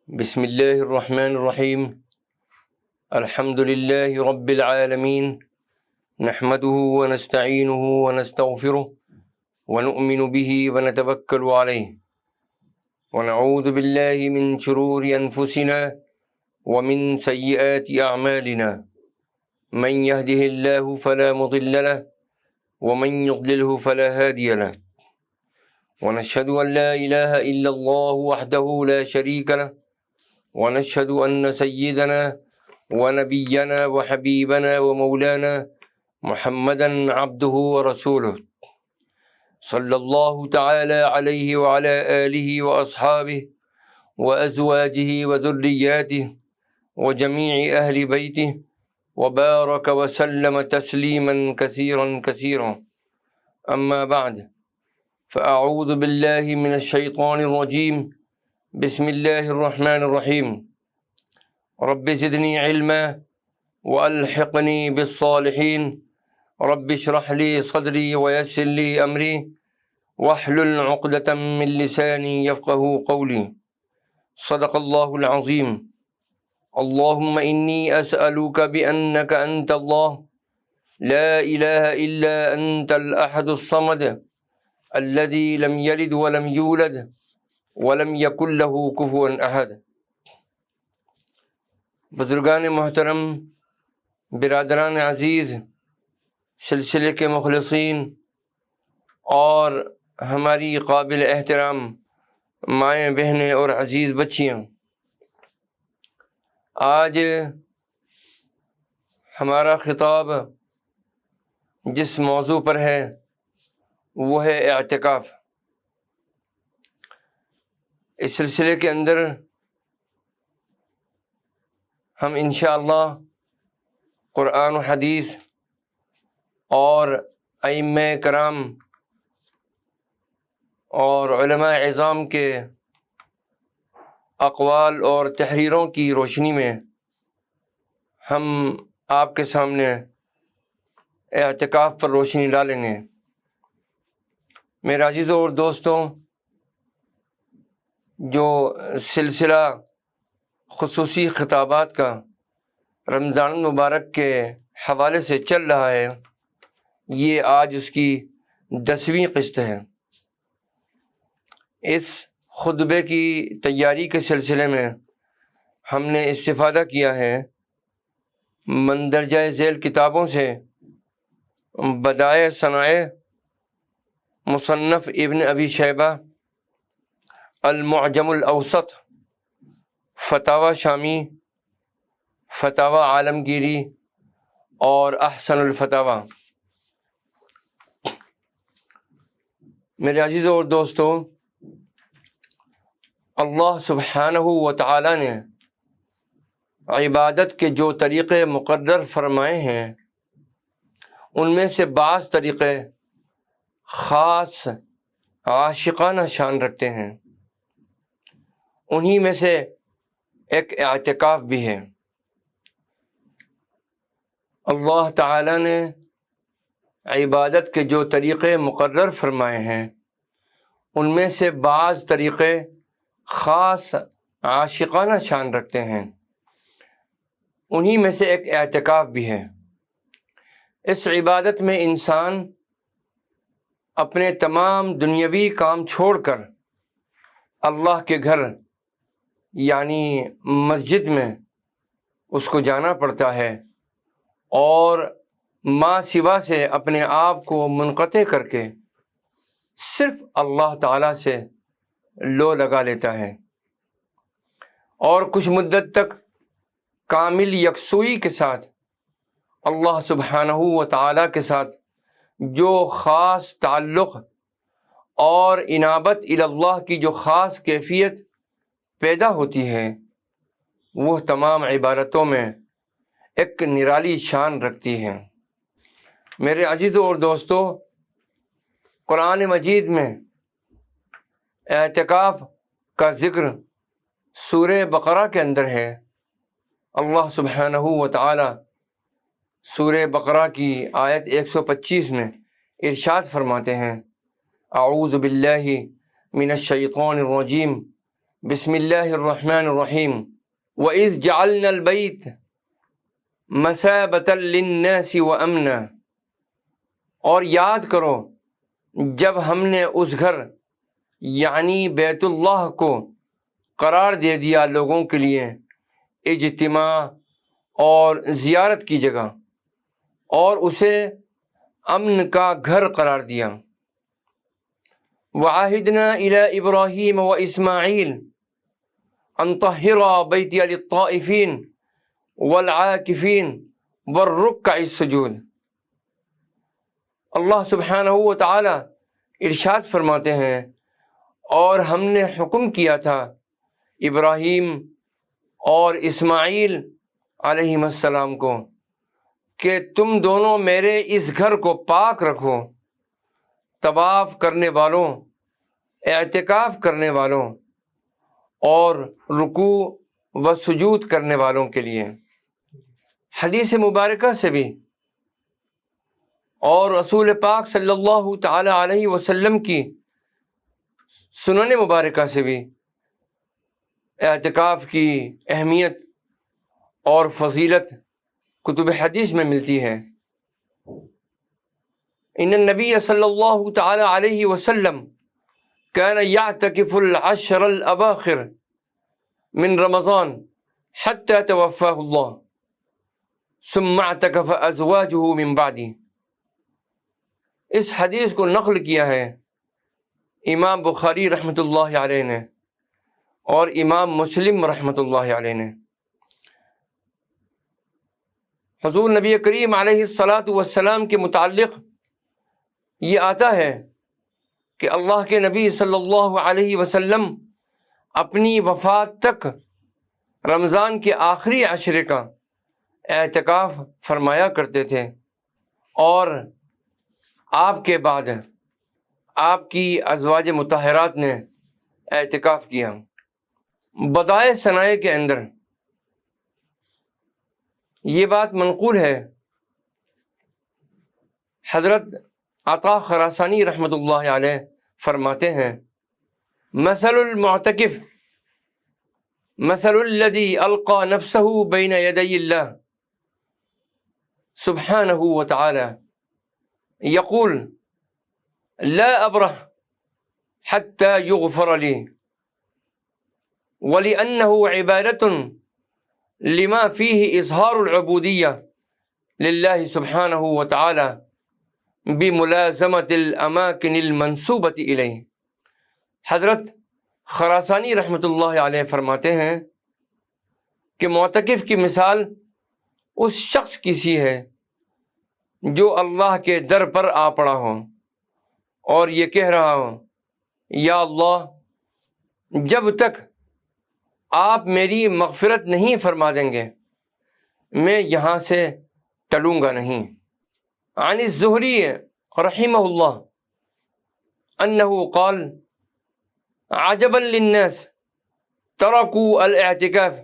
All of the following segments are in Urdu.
بسم اللہ الرحمن الرحیم الحمد للہ رب العالمین نحمده ونستعینه ونستغفره ونؤمن به ونتوکل علیہ ونعوذ باللہ من شرور انفسنا ومن سیئات اعمالنا من يهده اللہ فلا مضل له ومن يضلله فلا هادی له ونشهد ان لا الہ الا اللہ وحده لا شریک له ونشهد أن سيدنا ونبينا وحبيبنا ومولانا محمدا عبده ورسوله صلى الله تعالى عليه وعلى آله وأصحابه وأزواجه وذرياته وجميع أهل بيته وبارك وسلم تسليما كثيرا كثيرا. أما بعد، فأعوذ بالله من الشيطان الرجيم. بسم اللہ الرحمن الرحیم. رب زدنی علما والحقنی بالصالحین. رب اشرح لی صدری ویسر لی امری واحلل عقدۃ من لسانی یفقہوا قولی. صدق اللہ العظیم. اللہم انی اسألک بأنک انت اللہ لا الہ الا انت الاحد الصمد الذی لم یلد ولم یولد ولم یکن لہ کفوا احد. بزرگان محترم، برادران عزیز، سلسلے کے مخلصین اور ہماری قابل احترام مائیں بہنیں اور عزیز بچیاں، آج ہمارا خطاب جس موضوع پر ہے وہ ہے اعتکاف. اس سلسلے کے اندر ہم انشاءاللہ قرآن و حدیث اور ائمہ کرام اور علماء عظام کے اقوال اور تحریروں کی روشنی میں ہم آپ کے سامنے اعتکاف پر روشنی ڈالیں گے. میرے عزیزوں اور دوستوں، جو سلسلہ خصوصی خطابات کا رمضان المبارک کے حوالے سے چل رہا ہے، یہ آج اس کی 10ویں قسط ہے. اس خطبے کی تیاری کے سلسلے میں ہم نے استفادہ کیا ہے مندرجہ ذیل کتابوں سے: بدائع صنائع، مصنف ابن ابی شیبہ، المعجم الاوسط، فتاوی شامی، فتاوی عالمگیری اور احسن الفتاوی. میرے عزیزوں اور دوستوں، اللہ سبحانہ و تعالی نے عبادت کے جو طریقے مقرر فرمائے ہیں ان میں سے بعض طریقے خاص عاشقانہ شان رکھتے ہیں. انہی میں سے ایک اعتکاف بھی ہے. اللہ تعالی نے عبادت کے جو طریقے مقرر فرمائے ہیں ان میں سے بعض طریقے خاص عاشقانہ شان رکھتے ہیں. انہی میں سے ایک اعتکاف بھی ہے. اس عبادت میں انسان اپنے تمام دنیاوی کام چھوڑ کر اللہ کے گھر یعنی مسجد میں اس کو جانا پڑتا ہے اور ما سوا سے اپنے آپ کو منقطع کر کے صرف اللہ تعالیٰ سے لو لگا لیتا ہے اور کچھ مدت تک کامل یکسوئی کے ساتھ اللہ سبحانہ و تعالیٰ کے ساتھ جو خاص تعلق اور انابت الی اللہ کی جو خاص کیفیت پیدا ہوتی ہے وہ تمام عبادتوں میں ایک نرالی شان رکھتی ہے. میرے عزیزوں اور دوستوں، قرآن مجید میں اعتکاف کا ذکر سورہ بقرہ کے اندر ہے. اللہ سبحانہ و تعالی سورہ بقرہ کی آیت 125 میں ارشاد فرماتے ہیں: اعوذ باللہ من الشیطان الرجیم بسم اللہ الرحمن الرحیم وَإِذْ جَعَلْنَا الْبَيْتَ مَثَابَةً لِلنَّاسِ وَأَمْنًا، اور یاد کرو جب ہم نے اس گھر یعنی بیت اللہ کو قرار دے دیا لوگوں کے لیے اجتماع اور زیارت کی جگہ، اور اسے امن کا گھر قرار دیا۔ وَعَهِدْنَا إِلَىٰ إِبْرَاهِيمَ وَإِسْمَاعِيلَ أَن طَهِّرَا بَيْتِيَ لِلطَّائِفِينَ وَالْعَاكِفِينَ وَالرُّكَّعِ السُّجُودِ۔ اللہ سبحانہ و تعالی ارشاد فرماتے ہیں، اور ہم نے حکم کیا تھا ابراہیم اور اسماعیل علیہم السلام کو کہ تم دونوں میرے اس گھر کو پاک رکھو، طواف کرنے والوں، اعتکاف کرنے والوں اور رکوع و سجود کرنے والوں کے لیے۔ حدیث مبارکہ سے بھی اور رسول پاک صلی اللہ تعالی علیہ وسلم کی سنن مبارکہ سے بھی اعتکاف کی اہمیت اور فضیلت کتب حدیث میں ملتی ہے۔ ان النبی صلی اللہ تعالی علیہ وسلم كان يعتكف العشر الأواخر من رمضان حتى توفاه الله ثم اعتكف أزواجه من بعده۔ اس حدیث کو نقل کیا ہے امام بخاری رحمۃ اللہ علیہ نے اور امام مسلم رحمۃ اللہ علیہ نے۔ حضور نبی کریم علیہ الصلاۃ والسلام کے متعلق یہ آتا ہے کہ اللہ کے نبی صلی اللہ علیہ وسلم اپنی وفات تک رمضان کے آخری عشرے کا اعتکاف فرمایا کرتے تھے، اور آپ کے بعد آپ کی ازواج مطہرات نے اعتکاف کیا۔ بدائع صنائع کے اندر یہ بات منقول ہے، حضرت عطا خراسانی رحمۃ اللہ علیہ فرماتے ہیں، مثل المعتکف مثل الذی القى نفسه بین یدی اللہ سبحانہ وتعالی یقول لا ابرح حتى يغفر لي، ولأنه عبادة لما فيه إظهار العبودية لله سبحانه وتعالى بملازمة الأماكن المنسوبة إليه۔ حضرت خراسانی رحمۃ اللہ علیہ فرماتے ہیں کہ معتکف کی مثال اس شخص کی سی ہے جو اللہ کے در پر آ پڑا ہو اور یہ کہہ رہا ہو، یا اللہ جب تک آپ میری مغفرت نہیں فرما دیں گے میں یہاں سے ٹلوں گا نہیں۔ عن الزہری رحمہ اللہ انہ قال عجبا للناس تركوا الاعتكاف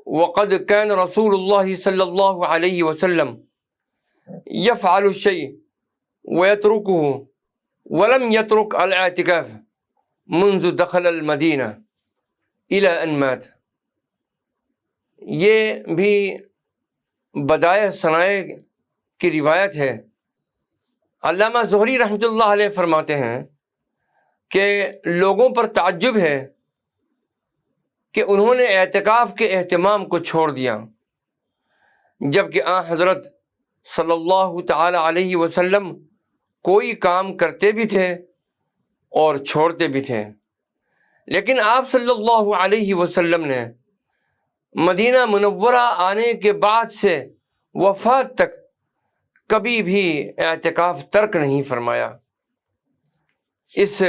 وقد كان رسول الله صلى الله عليه وسلم يفعل الشيء ويتركه ولم يترك الاعتكاف منذ دخل المدینہ الى ان مات۔ یہ بھی بدائع صنائع کی روایت ہے۔ علامہ زہری رحمۃ اللہ علیہ فرماتے ہیں کہ لوگوں پر تعجب ہے کہ انہوں نے اعتکاف کے اہتمام کو چھوڑ دیا، جبکہ حضرت صلی اللہ تعالی علیہ وسلم کوئی کام کرتے بھی تھے اور چھوڑتے بھی تھے، لیکن آپ صلی اللہ علیہ وسلم نے مدینہ منورہ آنے کے بعد سے وفات تک کبھی بھی اعتکاف ترک نہیں فرمایا۔ اس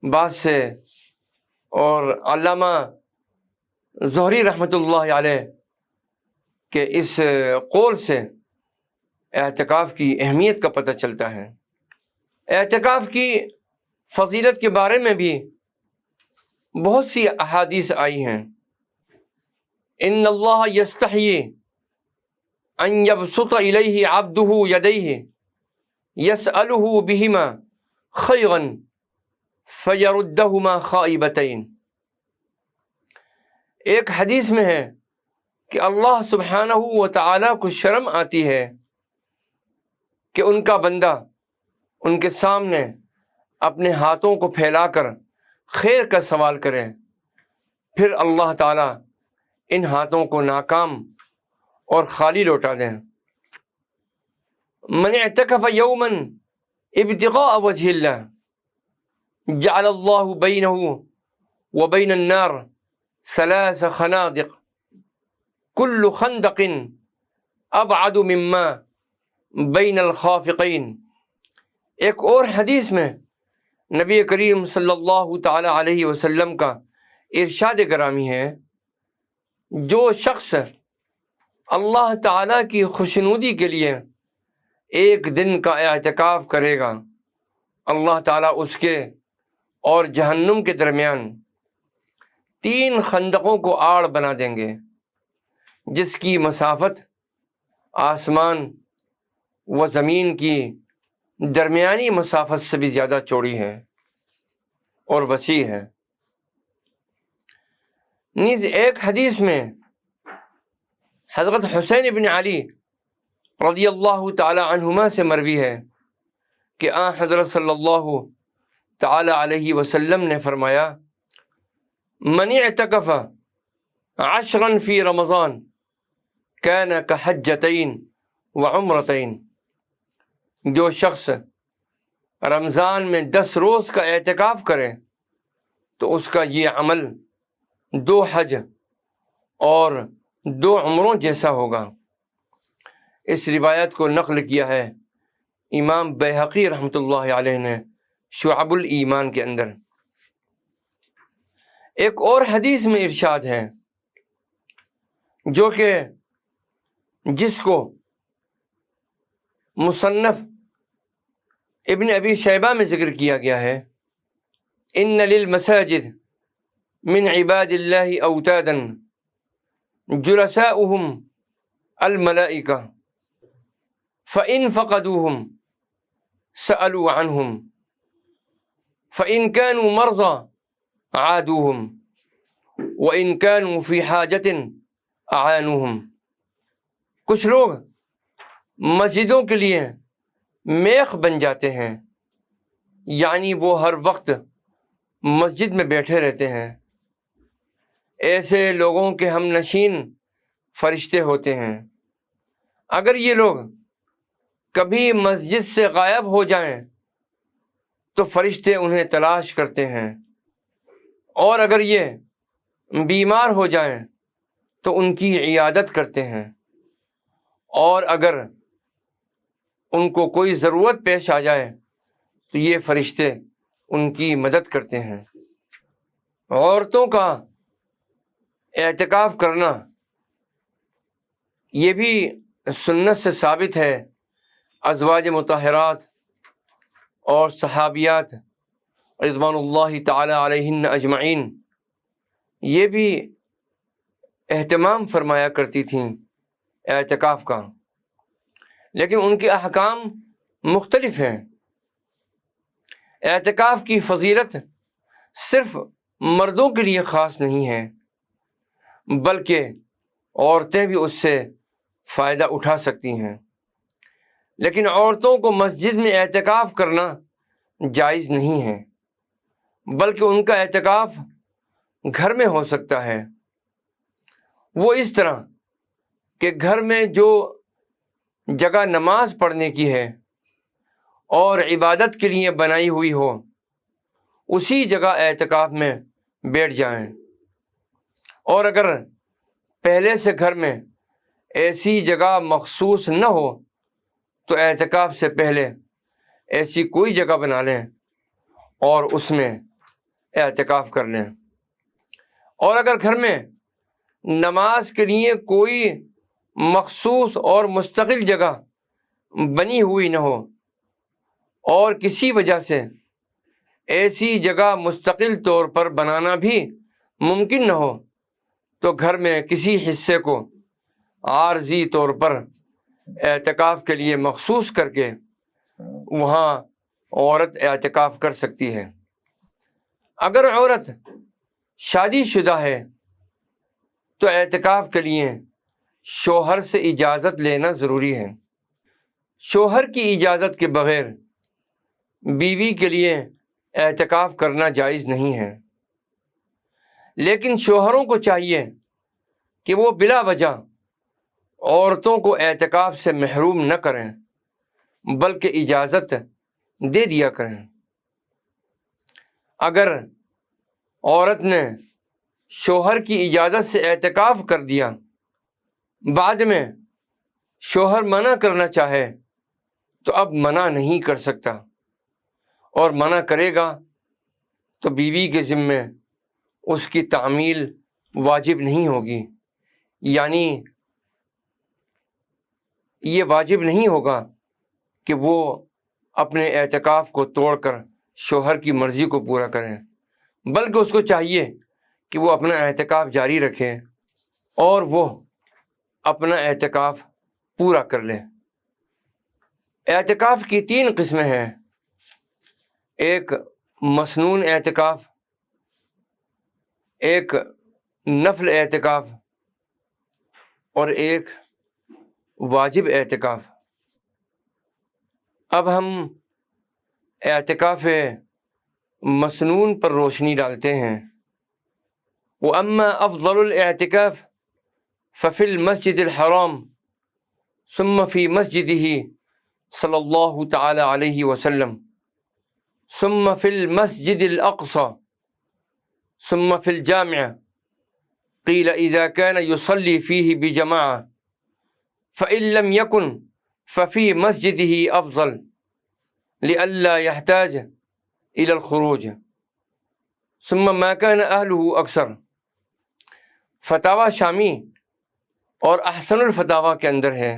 بات سے اور علامہ زہری رحمۃ اللہ علیہ کے اس قول سے اعتکاف کی اہمیت کا پتہ چلتا ہے۔ اعتکاف کی فضیلت کے بارے میں بھی بہت سی احادیث آئی ہیں۔ ان اللہ یستحیی ان یبسط الیہ عبدہ یدیہ یسألہ بہما خیرا فیردہما خائبتین۔ ایک حدیث میں ہے کہ اللہ سبحانہ و تعالیٰ کو شرم آتی ہے کہ ان کا بندہ ان کے سامنے اپنے ہاتھوں کو پھیلا کر خیر کا سوال کرے، پھر اللہ تعالیٰ ان ہاتھوں کو ناکام اور خالی لوٹا دیں۔ من اعتکف یوما ابتغاء وجہ اللہ جعل اللہ بینہ وبین النار ثلاث خنادق کل خندق ابعد مما بین الخافقین۔ ایک اور حدیث میں نبی کریم صلی اللہ تعالی علیہ وسلم کا ارشاد گرامی ہے، جو شخص اللہ تعالیٰ کی خوشنودی کے لیے ایک دن کا اعتکاف کرے گا، اللہ تعالیٰ اس کے اور جہنم کے درمیان 3 خندقوں کو آڑ بنا دیں گے، جس کی مسافت آسمان و زمین کی درمیانی مسافت سے بھی زیادہ چوڑی ہے اور وسیع ہے۔ نیز ایک حدیث میں حضرت حسین بن علی رضی اللہ تعالی عنہما سے مروی ہے کہ حضرت صلی اللہ تعالی علیہ وسلم نے فرمایا، من اعتکف 10 فی رمضان کان کحجتین وعمرتین۔ جو شخص رمضان میں 10 روز کا اعتکاف کرے تو اس کا یہ عمل 2 حج اور 2 عمروں جیسا ہوگا۔ اس روایت کو نقل کیا ہے امام بیہقی رحمۃ اللہ علیہ نے شعب الایمان کے اندر۔ ایک اور حدیث میں ارشاد ہے جو کہ جس کو مصنف ابن ابی شیبہ میں ذکر کیا گیا ہے، ان للمساجد من عباد اللہ اوتادا جلساؤہم الملائکہ فإن فقدوہم سألوا عنہم فإن كانوا مرضى عادوہم وإن كانوا في حاجة أعانوہم۔ کچھ لوگ مسجدوں کے لیے میخ بن جاتے ہیں، یعنی وہ ہر وقت مسجد میں بیٹھے رہتے ہیں۔ ایسے لوگوں کے ہم نشین فرشتے ہوتے ہیں۔ اگر یہ لوگ کبھی مسجد سے غائب ہو جائیں تو فرشتے انہیں تلاش کرتے ہیں، اور اگر یہ بیمار ہو جائیں تو ان کی عیادت کرتے ہیں، اور اگر ان کو کوئی ضرورت پیش آ جائے تو یہ فرشتے ان کی مدد کرتے ہیں۔ عورتوں کا اعتکاف کرنا یہ بھی سنت سے ثابت ہے۔ ازواج مطہرات اور صحابیات رضوان اللہ تعالی علیہن اجمعین یہ بھی اہتمام فرمایا کرتی تھیں اعتکاف کا، لیکن ان کے احکام مختلف ہیں۔ اعتکاف کی فضیلت صرف مردوں کے لیے خاص نہیں ہے، بلکہ عورتیں بھی اس سے فائدہ اٹھا سکتی ہیں، لیکن عورتوں کو مسجد میں اعتکاف کرنا جائز نہیں ہے، بلکہ ان کا اعتکاف گھر میں ہو سکتا ہے۔ وہ اس طرح کہ گھر میں جو جگہ نماز پڑھنے کی ہے اور عبادت کے لیے بنائی ہوئی ہو، اسی جگہ اعتکاف میں بیٹھ جائیں، اور اگر پہلے سے گھر میں ایسی جگہ مخصوص نہ ہو تو اعتکاف سے پہلے ایسی کوئی جگہ بنا لیں اور اس میں اعتکاف کر لیں۔ اور اگر گھر میں نماز کے لیے کوئی مخصوص اور مستقل جگہ بنی ہوئی نہ ہو اور کسی وجہ سے ایسی جگہ مستقل طور پر بنانا بھی ممکن نہ ہو تو گھر میں کسی حصے کو عارضی طور پر اعتکاف کے لیے مخصوص کر کے وہاں عورت اعتکاف کر سکتی ہے۔ اگر عورت شادی شدہ ہے تو اعتکاف کے لیے شوہر سے اجازت لینا ضروری ہے۔ شوہر کی اجازت کے بغیر بیوی کے لیے اعتکاف کرنا جائز نہیں ہے، لیکن شوہروں کو چاہیے کہ وہ بلا وجہ عورتوں کو اعتکاف سے محروم نہ کریں، بلکہ اجازت دے دیا کریں۔ اگر عورت نے شوہر کی اجازت سے اعتکاف کر دیا، بعد میں شوہر منع کرنا چاہے تو اب منع نہیں کر سکتا، اور منع کرے گا تو بیوی کے ذمے اس کی تعمیل واجب نہیں ہوگی، یعنی یہ واجب نہیں ہوگا کہ وہ اپنے اعتکاف کو توڑ کر شوہر کی مرضی کو پورا کریں، بلکہ اس کو چاہیے کہ وہ اپنا اعتکاف جاری رکھے اور وہ اپنا اعتکاف پورا کر لے۔ اعتکاف کی 3 قسمیں ہیں، ایک مسنون اعتکاف، ایک نفل اعتکاف، اور ایک واجب اعتکاف۔ اب ہم اعتکاف مسنون پر روشنی ڈالتے ہیں۔ وَأَمَّا أَفْضَلُ الْاعْتِكَافِ فَفِي الْمَسْجِدِ الْحَرَامِ ثُمَّ فِي مَسْجِدِهِ صلی اللہ تعالی علیہ وسلم ثم فی المسجد الاقصى ثم فی الجامع قیل اذا كان يصلي فيه بجماعة فإن لم يكن ففي مسجده افضل لئلا يحتاج الى الخروج ثم ما كان اهله اکثر۔ فتاوی شامی اور احسن الفتاوی کے اندر ہے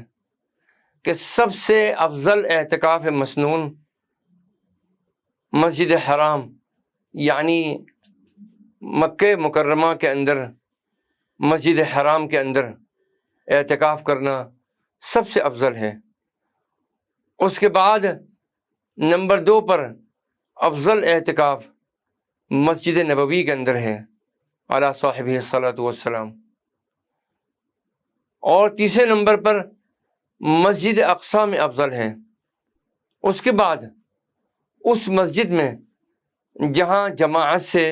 کہ سب سے افضل اعتکاف مسنون مسجد حرام یعنی مکہ مکرمہ کے اندر، مسجد حرام کے اندر اعتکاف کرنا سب سے افضل ہے۔ اس کے بعد نمبر 2 پر افضل اعتکاف مسجد نبوی کے اندر ہے علی صاحبہ الصلاۃ والسلام، اور تیسرے نمبر پر مسجد اقصیٰ میں افضل ہے۔ اس کے بعد اس مسجد میں جہاں جماعت سے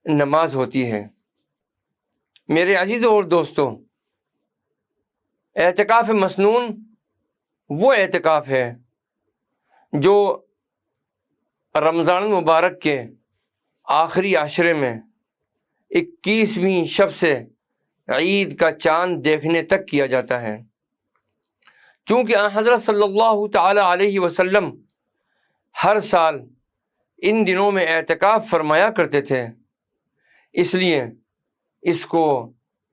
نماز ہوتی ہے۔ میرے عزیزوں اور دوستوں، اعتکاف مسنون وہ اعتکاف ہے جو رمضان المبارک کے آخری عشرے میں 21ویں شب سے عید کا چاند دیکھنے تک کیا جاتا ہے۔ چونکہ حضرت صلی اللہ تعالی علیہ وسلم ہر سال ان دنوں میں اعتکاف فرمایا کرتے تھے، اس لیے اس کو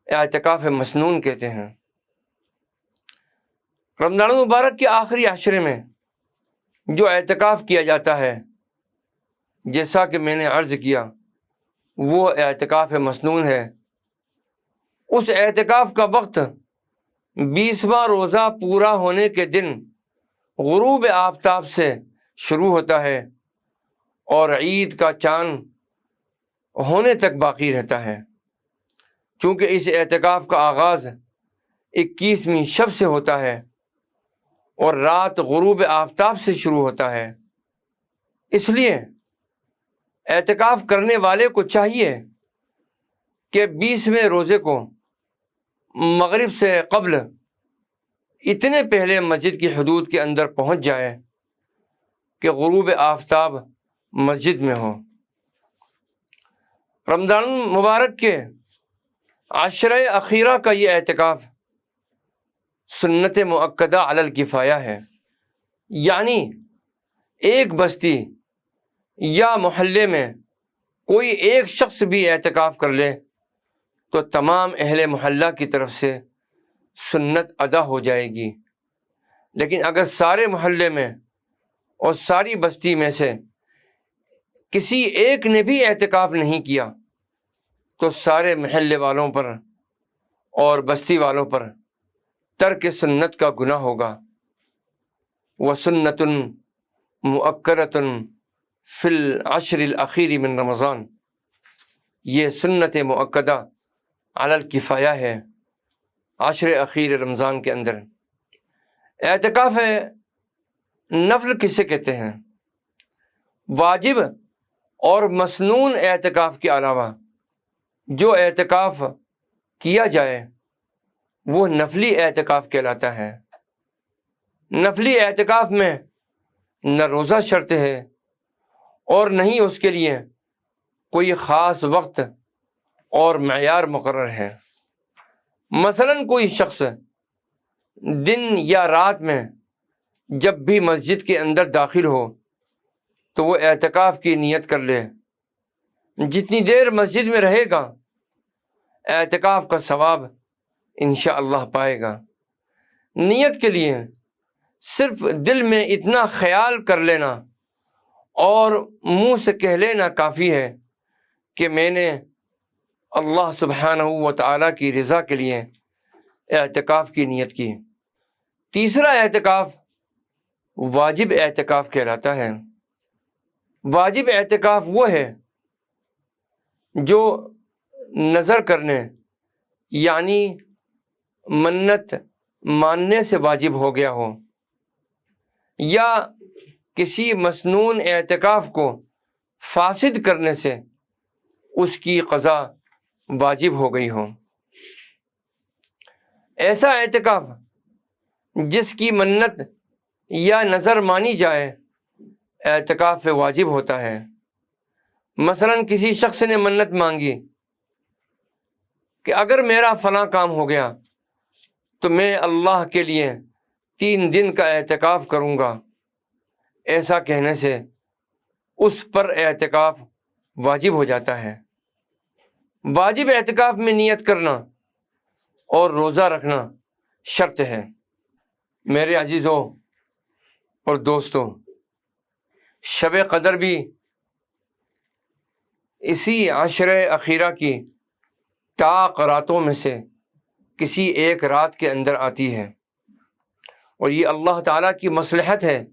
اعتکاف مسنون کہتے ہیں۔ رمضان المبارک کے آخری عشرے میں جو اعتکاف کیا جاتا ہے، جیسا کہ میں نے عرض کیا، وہ اعتکاف مسنون ہے۔ اس اعتکاف کا وقت 20واں روزہ پورا ہونے کے دن غروب آفتاب سے شروع ہوتا ہے اور عید کا چاند ہونے تک باقی رہتا ہے۔ چونکہ اس اعتکاف کا آغاز 21ویں شب سے ہوتا ہے اور رات غروب آفتاب سے شروع ہوتا ہے، اس لیے اعتکاف کرنے والے کو چاہیے کہ 20ویں روزے کو مغرب سے قبل اتنے پہلے مسجد کی حدود کے اندر پہنچ جائے کہ غروب آفتاب مسجد میں ہو۔ رمضان مبارک کے عشرہ اخیرہ کا یہ اعتکاف سنت مؤکدہ علی الکفایہ ہے، یعنی ایک بستی یا محلے میں کوئی ایک شخص بھی اعتکاف کر لے تو تمام اہل محلہ کی طرف سے سنت ادا ہو جائے گی۔ لیکن اگر سارے محلے میں اور ساری بستی میں سے کسی ایک نے بھی اعتکاف نہیں کیا تو سارے محلے والوں پر اور بستی والوں پر ترک سنت کا گناہ ہوگا۔ وَسُنَّةٌ مُؤَکَّدَةٌ فی العشر الاخیر من رمضان، یہ سنت مؤکدہ علی الکفایہ ہے عشر اخیر رمضان کے اندر۔ اعتکاف نفل کسے کہتے ہیں؟ واجب اور مسنون اعتکاف کے علاوہ جو اعتکاف کیا جائے وہ نفلی اعتکاف کہلاتا ہے۔ نفلی اعتکاف میں نہ روزہ شرط ہے اور نہ ہی اس کے لیے کوئی خاص وقت اور معیار مقرر ہے۔ مثلاً کوئی شخص دن یا رات میں جب بھی مسجد کے اندر داخل ہو تو وہ اعتکاف کی نیت کر لے، جتنی دیر مسجد میں رہے گا اعتکاف کا ثواب انشاءاللہ پائے گا۔ نیت کے لیے صرف دل میں اتنا خیال کر لینا اور منہ سے کہہ لینا کافی ہے کہ میں نے اللہ سبحانہ و تعالیٰ کی رضا کے لیے اعتکاف کی نیت کی۔ تیسرا اعتکاف واجب اعتکاف کہلاتا ہے۔ واجب اعتکاف وہ ہے جو نظر کرنے یعنی منت ماننے سے واجب ہو گیا ہو، یا کسی مسنون اعتکاف کو فاسد کرنے سے اس کی قضا واجب ہو گئی ہو۔ ایسا اعتکاف جس کی منت یا نظر مانی جائے اعتکاف واجب ہوتا ہے۔ مثلاً کسی شخص نے منت مانگی کہ اگر میرا فلاں کام ہو گیا تو میں اللہ کے لیے 3 دن کا اعتکاف کروں گا، ایسا کہنے سے اس پر اعتکاف واجب ہو جاتا ہے۔ واجب اعتکاف میں نیت کرنا اور روزہ رکھنا شرط ہے۔ میرے عزیزوں اور دوستوں، شب قدر بھی اسی عشر اخیرہ کی طاق راتوں میں سے کسی ایک رات کے اندر آتی ہے، اور یہ اللہ تعالیٰ کی مصلحت ہے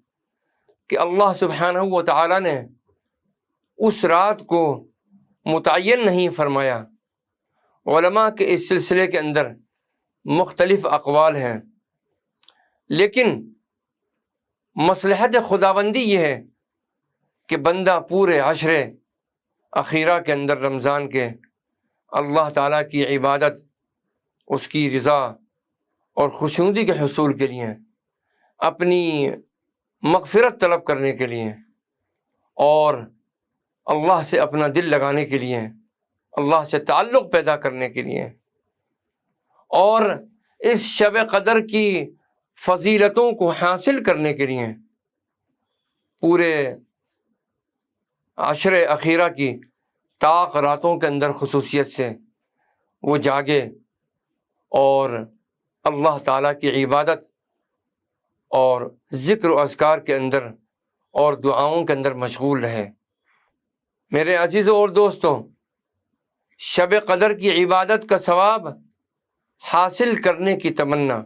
کہ اللہ سبحانہ و تعالیٰ نے اس رات کو متعین نہیں فرمایا۔ علماء کے اس سلسلے کے اندر مختلف اقوال ہیں، لیکن مصلحت خداوندی یہ ہے کہ بندہ پورے عشر اخیرہ کے اندر رمضان کے اللہ تعالیٰ کی عبادت، اس کی رضا اور خوشنودی کے حصول کے لیے، اپنی مغفرت طلب کرنے کے لیے اور اللہ سے اپنا دل لگانے کے لیے، اللہ سے تعلق پیدا کرنے کے لیے، اور اس شب قدر کی فضیلتوں کو حاصل کرنے کے لیے پورے عشر اخیرہ کی طاق راتوں کے اندر خصوصیت سے وہ جاگے اور اللہ تعالیٰ کی عبادت اور ذکر و اذکار کے اندر اور دعاؤں کے اندر مشغول رہے۔ میرے عزیزوں اور دوستوں، شب قدر کی عبادت کا ثواب حاصل کرنے کی تمنا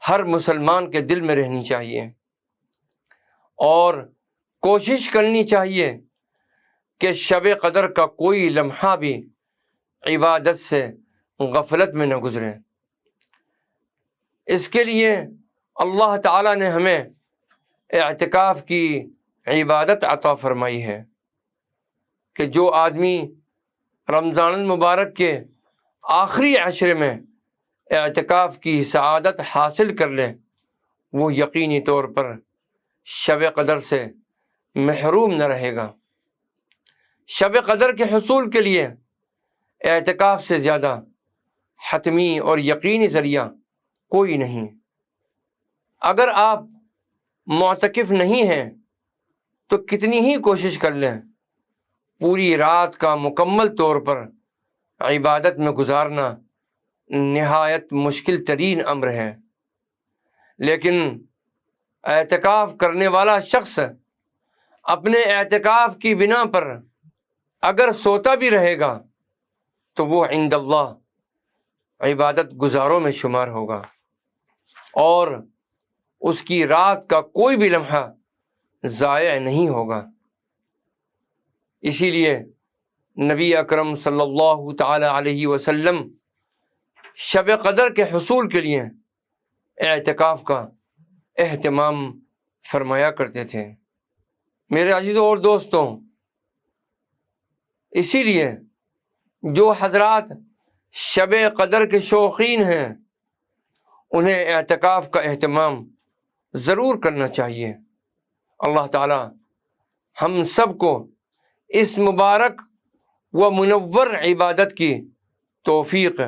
ہر مسلمان کے دل میں رہنی چاہیے، اور کوشش کرنی چاہیے کہ شب قدر کا کوئی لمحہ بھی عبادت سے غفلت میں نہ گزرے۔ اس کے لیے اللہ تعالیٰ نے ہمیں اعتکاف کی عبادت عطا فرمائی ہے کہ جو آدمی رمضان المبارک کے آخری عشرے میں اعتکاف کی سعادت حاصل کر لے وہ یقینی طور پر شب قدر سے محروم نہ رہے گا۔ شب قدر کے حصول کے لیے اعتکاف سے زیادہ حتمی اور یقینی ذریعہ کوئی نہیں۔ اگر آپ معتکف نہیں ہیں تو کتنی ہی کوشش کر لیں، پوری رات کا مکمل طور پر عبادت میں گزارنا نہایت مشکل ترین امر ہے، لیکن اعتکاف کرنے والا شخص اپنے اعتکاف کی بنا پر اگر سوتا بھی رہے گا تو وہ عند اللہ عبادت گزاروں میں شمار ہوگا، اور اس کی رات کا کوئی بھی لمحہ ضائع نہیں ہوگا۔ اسی لیے نبی اکرم صلی اللہ تعالی علیہ وسلم شب قدر کے حصول کے لیے اعتکاف کا اہتمام فرمایا کرتے تھے۔ میرے عزیزوں اور دوستوں، اسی لیے جو حضرات شب قدر کے شوقین ہیں انہیں اعتکاف کا اہتمام ضرور کرنا چاہیے۔ اللہ تعالی ہم سب کو اس مبارک و منور عبادت کی توفیق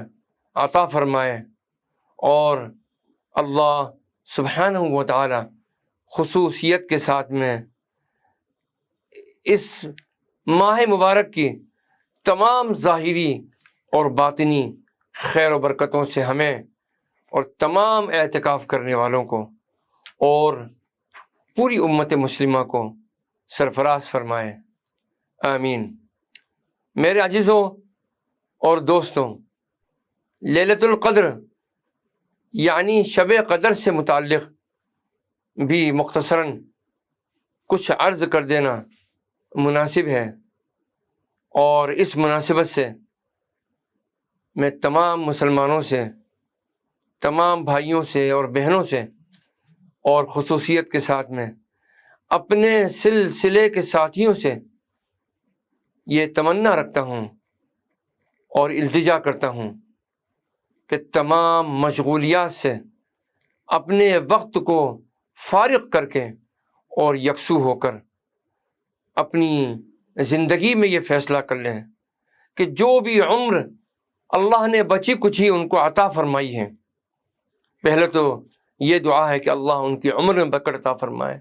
عطا فرمائے، اور اللہ سبحانہ و تعالی خصوصیت کے ساتھ میں اس ماہ مبارک کی تمام ظاہری اور باطنی خیر و برکتوں سے ہمیں اور تمام اعتکاف کرنے والوں کو اور پوری امت مسلمہ کو سرفراز فرمائے، آمین۔ میرے عزیزوں اور دوستوں، لیلۃ القدر یعنی شب قدر سے متعلق بھی مختصراً کچھ عرض کر دینا مناسب ہے، اور اس مناسبت سے میں تمام مسلمانوں سے، تمام بھائیوں سے اور بہنوں سے، اور خصوصیت کے ساتھ میں اپنے سلسلے کے ساتھیوں سے یہ تمنا رکھتا ہوں اور التجا کرتا ہوں کہ تمام مشغولیات سے اپنے وقت کو فارغ کر کے اور یکسو ہو کر اپنی زندگی میں یہ فیصلہ کر لیں کہ جو بھی عمر اللہ نے بچی کچھ ہی ان کو عطا فرمائی ہے، پہلے تو یہ دعا ہے کہ اللہ ان کی عمر میں برکت عطا فرمائے،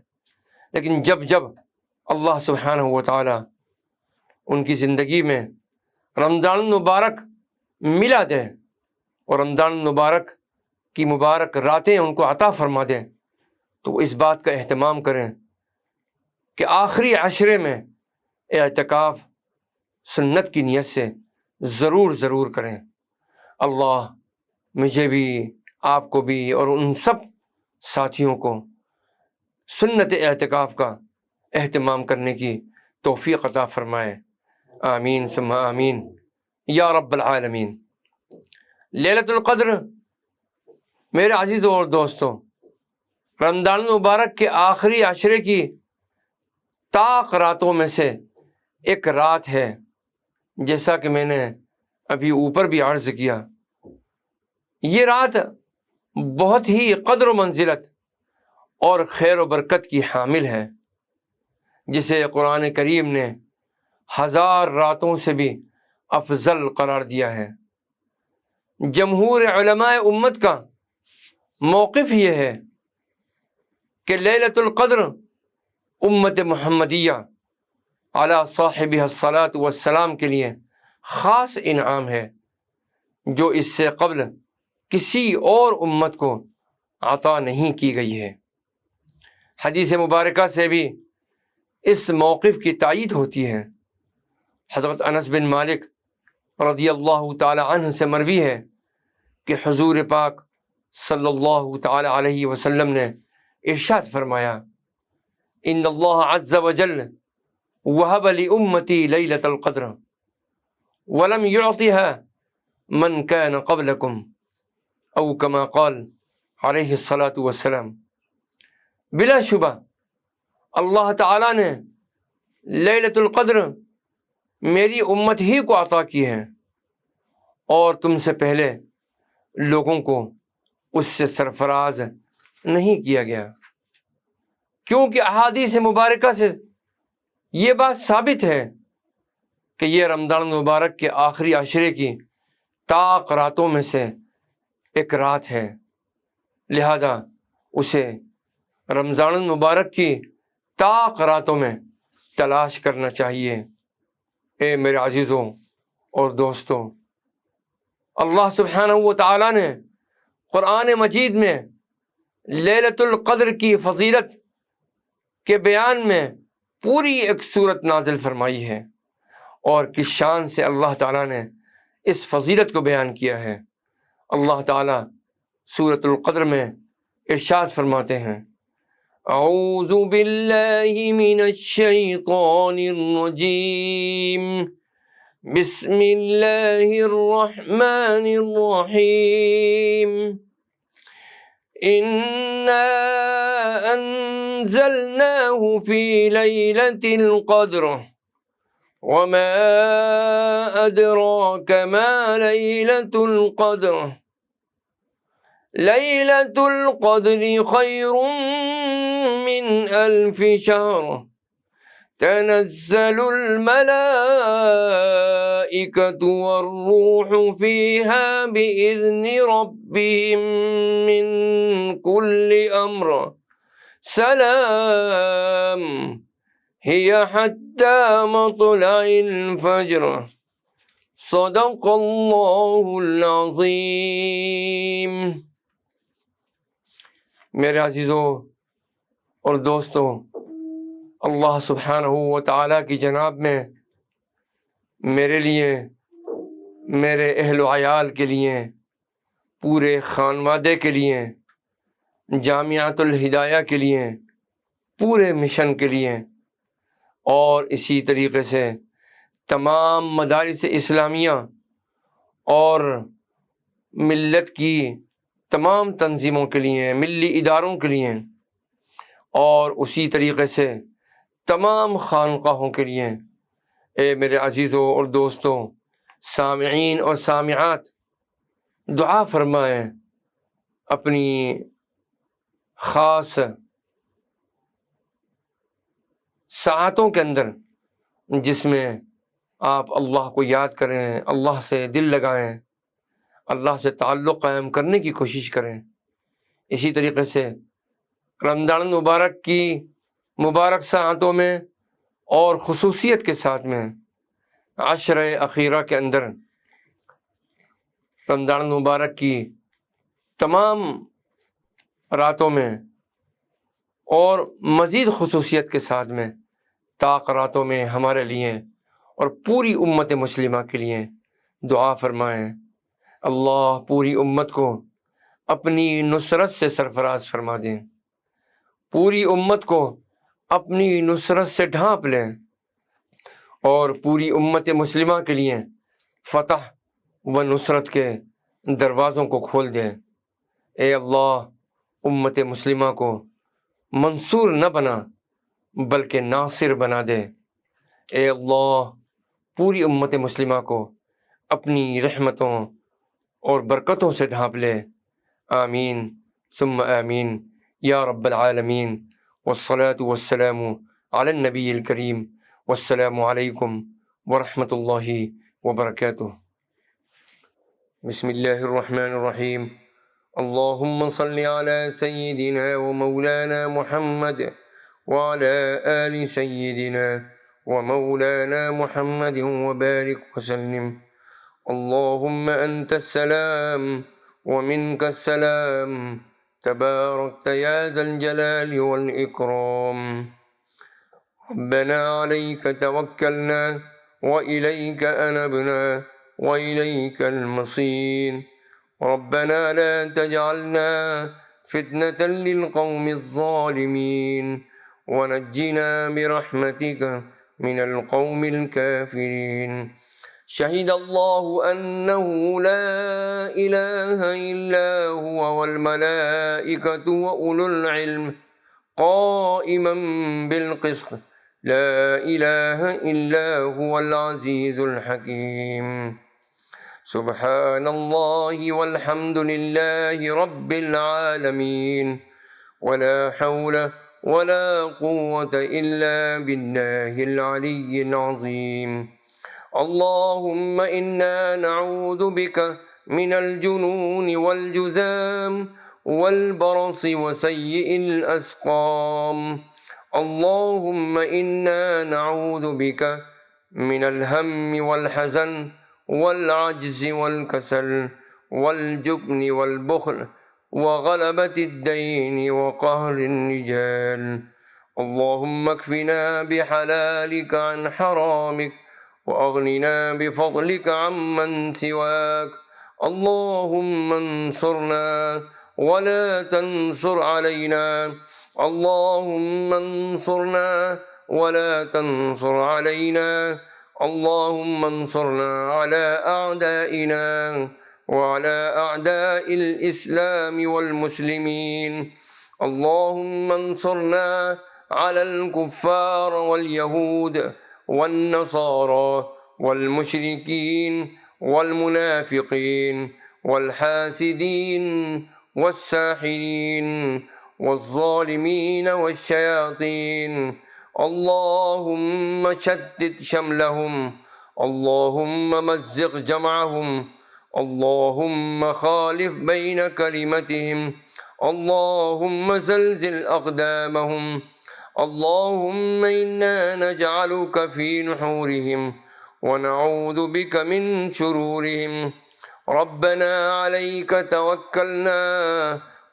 لیکن جب جب اللہ سبحانہ و تعالی ان کی زندگی میں رمضان المبارک ملا دے اور رمضان المبارک کی مبارک راتیں ان کو عطا فرما دے، تو اس بات کا اہتمام کریں کہ آخری عشرے میں اعتکاف سنت کی نیت سے ضرور کریں۔ اللہ مجھے بھی، آپ کو بھی، اور ان سب ساتھیوں کو سنت اعتکاف کا اہتمام کرنے کی توفیق عطا فرمائے، آمین ثم آمین یا رب العالمین۔ لیلۃ القدر میرے عزیزوں اور دوستوں، رمضان المبارک کے آخری عشرے کی طاق راتوں میں سے ایک رات ہے، جیسا کہ میں نے ابھی اوپر بھی عرض کیا۔ یہ رات بہت ہی قدر و منزلت اور خیر و برکت کی حامل ہے، جسے قرآن کریم نے 1000 راتوں سے بھی افضل قرار دیا ہے۔ جمہور علماء امت کا موقف یہ ہے کہ لیلۃ القدر امت محمدیہ علی صاحبہ الصلاۃ والسلام کے لیے خاص انعام ہے، جو اس سے قبل کسی اور امت کو عطا نہیں کی گئی ہے۔ حدیث مبارکہ سے بھی اس موقف کی تائید ہوتی ہے۔ حضرت انس بن مالک رضی اللہ تعالی عنہ سے مروی ہے کہ حضور پاک صلی اللہ تعالی علیہ وسلم نے ارشاد فرمایا، ان اللہ عز وجل وہب لامتی لیلۃ القدر ولم يعطها من كان قبلكم او كما قال علیہ الصلاۃ والسلام۔ بلا شبہ اللہ تعالیٰ نے لیلۃ القدر میری امت ہی کو عطا کی ہے، اور تم سے پہلے لوگوں کو اس سے سرفراز نہیں کیا گیا، کیونکہ احادیث مبارکہ سے یہ بات ثابت ہے کہ یہ رمضان المبارک کے آخری عشرے کی طاق راتوں میں سے ایک رات ہے، لہذا اسے رمضان المبارک کی طاق راتوں میں تلاش کرنا چاہیے۔ اے میرے عزیزوں اور دوستوں، اللہ سبحانہ و تعالیٰ نے قرآن مجید میں لیلۃ القدر کی فضیلت کے بیان میں پوری ایک سورت نازل فرمائی ہے، اور کس شان سے اللہ تعالیٰ نے اس فضیلت کو بیان کیا ہے۔ اللہ تعالیٰ سورۃ القدر میں ارشاد فرماتے ہیں، اعوذ باللہ من الشیطان الرجیم بسم اللہ الرحمن الرحیم انا انزلناه في لیلۃ القدر وما ادراک ما لیلۃ القدر لیلۃ القدر خیر من الف شہر تنزل الملائکۃ والروح فیہا بإذن ربہم من کل امر سلام ہی حتی مطلع الفجر صدق اللہ العظیم۔ میرے عزیزوں اور دوستوں، اللہ سبحانہ و تعالیٰ کی جناب میں میرے لیے، میرے اہل و عیال کے لیے، پورے خانوادے کے لیے، جامعۃ الہدایہ کے لیے، پورے مشن کے لیے، اور اسی طریقے سے تمام مدارس اسلامیہ اور ملت کی تمام تنظیموں کے لیے، ملی اداروں کے لیے، اور اسی طریقے سے تمام خانقاہوں کے لیے، اے میرے عزیزوں اور دوستوں، سامعین اور سامعات، دعا فرمائیں اپنی خاص ساعتوں کے اندر جس میں آپ اللہ کو یاد کریں، اللہ سے دل لگائیں، اللہ سے تعلق قائم کرنے کی کوشش کریں۔ اسی طریقے سے رمضان المبارک کی مبارک ساعتوں میں اور خصوصیت کے ساتھ میں عشر اخیرہ کے اندر رمضان المبارک کی تمام راتوں میں اور مزید خصوصیت کے ساتھ میں طاق راتوں میں ہمارے لیے اور پوری امت مسلمہ کے لیے دعا فرمائیں۔ اللہ پوری امت کو اپنی نصرت سے سرفراز فرما دیں، پوری امت کو اپنی نصرت سے ڈھانپ لیں، اور پوری امت مسلمہ کے لیے فتح و نصرت کے دروازوں کو کھول دیں۔ اے اللہ، امت مسلمہ کو منصور نہ بنا بلکہ ناصر بنا دے۔ اے اللہ، پوری امت مسلمہ کو اپنی رحمتوں اور برکتوں سے ڈھانپ لے۔ آمین ثم آمین یا رب العالمین، والصلاة والسلام علی النبی الکریم، والسلام علیکم ورحمۃ اللہ وبرکاتہ۔ بسم اللہ الرحمن الرحیم۔ اللہم صل علی سیدنا ومولانا محمد وعلى آل سيدنا ومولانا محمد وبارك وسلم۔ اللهم أنت السلام ومنك السلام، تباركت يا ذا الجلال والإكرام۔ ربنا عليك توكلنا وإليك أنبنا وإليك المصير، ربنا لا تجعلنا فتنة للقوم الظالمين ونجنا برحمتك من القوم الكافرين۔ شهد الله أنه لا إله إلا هو والملائكة وأولو العلم قائما بالقسط، لا إله إلا هو العزيز الحكيم۔ سبحان الله والحمد لله رب العالمين، ولا حول ولا قوة إلا بالله العلي العظيم۔ اللهم إنا نعوذ بك من الجنون والجذام والبرص وسيء الأسقام۔ اللهم إنا نعوذ بك من الهم والحزن والعجز والكسل والجبن والبخل وغلبة الدين وقهر الرجال۔ اللهم اكفنا بحلالك عن حرامك وأغننا بفضلك عمن سواك۔ اللهم انصرنا ولا تنصر علينا، اللهم انصرنا ولا تنصر علينا، اللهم انصرنا على أعدائنا وعلى أعداء الإسلام والمسلمين. اللهم انصرنا على الكفار واليهود والنصارى والمشركين والمنافقين والحاسدين والساحرين والظالمين والشياطين. اللهم شتت شملهم، اللهم مزق جمعهم، اللهم خالف بين كلمتهم، اللهم زلزل أقدامهم. اللهم إنا نجعلك في نحورهم ونعوذ بك من شرورهم. ربنا عليك توكلنا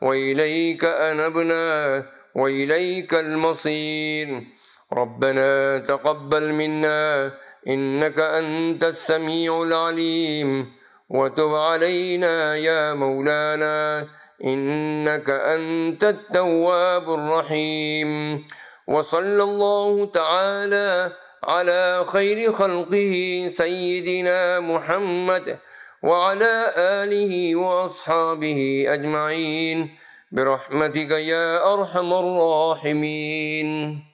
وإليك أنبنا وإليك المصير. ربنا تقبل منا إنك أنت السميع العليم، وتب علينا يا مولانا إنك أنت التواب الرحيم. وصلى الله تعالى على خير خلقه سيدنا محمد وعلى آله وأصحابه أجمعين برحمتك يا أرحم الراحمين.